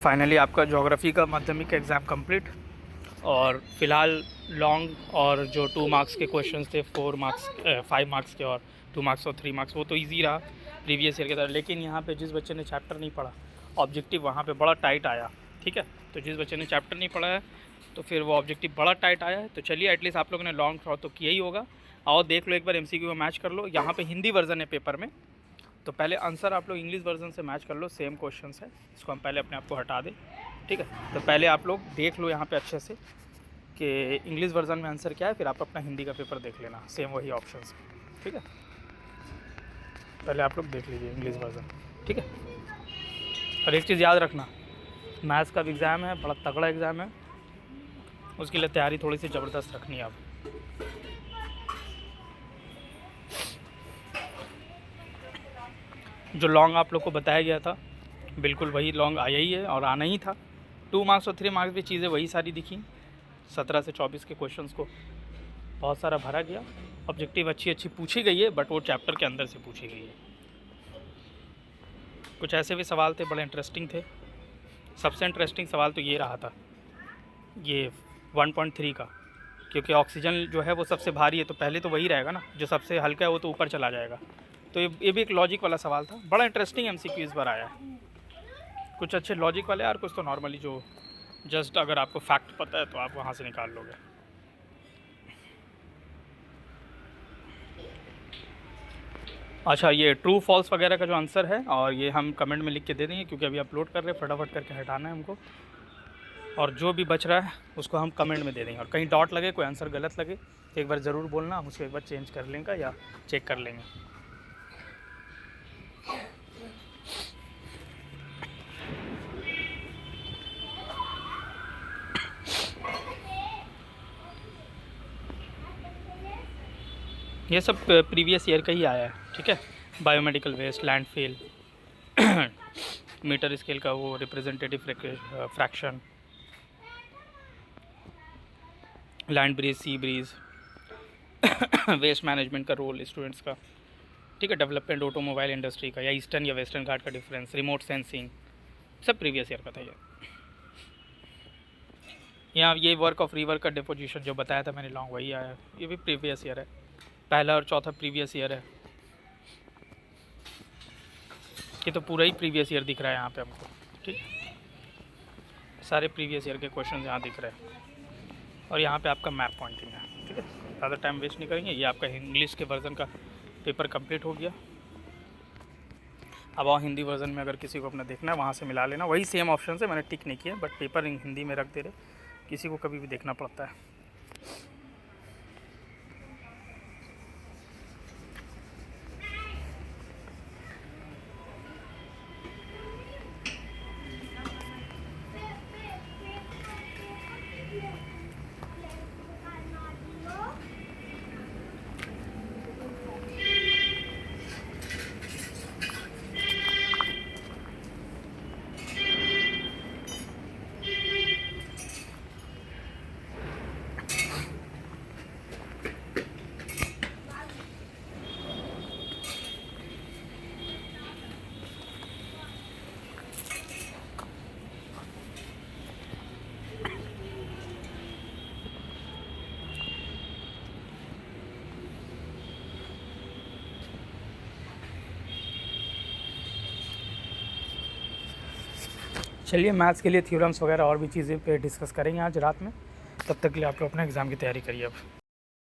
Finally आपका geography का माध्यमिक एग्ज़ाम कंप्लीट। और फ़िलहाल लॉन्ग और जो 2 मार्क्स के क्वेश्चंस थे, 4 मार्क्स 5 मार्क्स के और 2 मार्क्स और 3 मार्क्स, वो तो इजी रहा प्रीवियस ईयर की तरह। लेकिन यहाँ पे जिस बच्चे ने चैप्टर नहीं पढ़ा, ऑब्जेक्टिव वहाँ पे बड़ा टाइट आया। ठीक है, तो जिस बच्चे ने चैप्टर नहीं पढ़ा है तो फिर वो ऑब्जेक्टिव बड़ा टाइट आया है। तो चलिए, एटलीस्ट आप लोगों ने लॉन्ग थ्रो तो किया ही होगा। आओ देख लो एक बार, MCQ में मैच कर लो। यहाँ पे हिंदी वर्जन है पेपर में, तो पहले आंसर आप लोग इंग्लिश वर्जन से मैच कर लो। सेम क्वेश्चन है, इसको हम पहले अपने आप को हटा दें। ठीक है, तो पहले आप लोग देख लो यहाँ पे अच्छे से कि इंग्लिश वर्जन में आंसर क्या है, फिर आप अपना हिंदी का पेपर देख लेना, सेम वही ऑप्शन है। ठीक है, पहले आप लोग देख लीजिए इंग्लिश वर्जन। ठीक है, और एक चीज़ याद रखना, मैथ्स का भी एग्ज़ाम है, बड़ा तगड़ा एग्ज़ाम है, उसके लिए तैयारी थोड़ी सी ज़बरदस्त रखनी है। अब जो लॉन्ग आप लोग को बताया गया था, बिल्कुल वही लॉन्ग आया ही है और आना ही था। 2 मार्क्स और 3 मार्क्स की चीज़ें वही सारी दिखी। 17 से 24 के क्वेश्चंस को बहुत सारा भरा गया। ऑब्जेक्टिव अच्छी पूछी गई है, बट वो चैप्टर के अंदर से पूछी गई है। कुछ ऐसे भी सवाल थे, बड़े इंटरेस्टिंग थे। सबसे इंटरेस्टिंग सवाल तो ये रहा था, ये 1.3 का, क्योंकि ऑक्सीजन जो है वो सबसे भारी है, तो पहले तो वही रहेगा ना, जो सबसे हल्का है वो तो ऊपर चला जाएगा। तो ये भी एक लॉजिक वाला सवाल था। बड़ा इंटरेस्टिंग MCQ इस बार आया है। कुछ अच्छे लॉजिक वाले और कुछ तो नॉर्मली जो जस्ट अगर आपको फैक्ट पता है तो आप वहाँ से निकाल लोगे। अच्छा, ये ट्रू फॉल्स वगैरह का जो आंसर है, और ये हम कमेंट में लिख के दे देंगे, क्योंकि अभी अपलोड कर रहे हैं, फटाफट करके हटाना है हमको। और जो भी बच रहा है उसको हम कमेंट में दे देंगे। और कहीं डॉट लगे, कोई आंसर गलत लगे तो एक बार ज़रूर बोलना, हम उसको एक बार चेंज कर लेंगे या चेक कर लेंगे। ये सब प्रीवियस ईयर का ही आया है। ठीक है, biomedical waste, landfill, metre scale का वो representative fraction, land breeze, sea breeze, waste management का रोल स्टूडेंट्स का। ठीक है, डेवलपमेंट ऑटोमोबाइल इंडस्ट्री का, या ईस्टर्न या वेस्टर्न घाट का डिफरेंस, रिमोट सेंसिंग, सब प्रीवियस ईयर का था। यहाँ ये वर्क ऑफ रिवर का डिपोजिशन जो बताया था मैंने लॉन्ग, वही आया है। ये भी प्रीवियस ईयर है, पहला और चौथा प्रीवियस ईयर है। ये तो पूरा ही प्रीवियस ईयर दिख रहा है यहाँ पे हमको। ठीक, सारे प्रीवियस ईयर के क्वेश्चन यहाँ दिख रहे हैं। और यहाँ पे आपका मैप पॉइंटिंग है। ठीक है, ज़्यादा टाइम वेस्ट नहीं करेंगे। ये आपका इंग्लिश के वर्ज़न का पेपर कंप्लीट हो गया। अब और हिंदी वर्ज़न में अगर किसी को अपना देखना है, वहाँ से मिला लेना। वही सेम ऑप्शन है, मैंने टिक नहीं किया, बट पेपर हिंदी में रख दे रहे, किसी को कभी भी देखना पड़ता है। चलिए, मैथ्स के लिए थ्योरम्स वगैरह और भी चीज़ें पे डिस्कस करेंगे आज रात में। तब तक के लिए आप लोग अपना एग्ज़ाम की तैयारी करिए अब।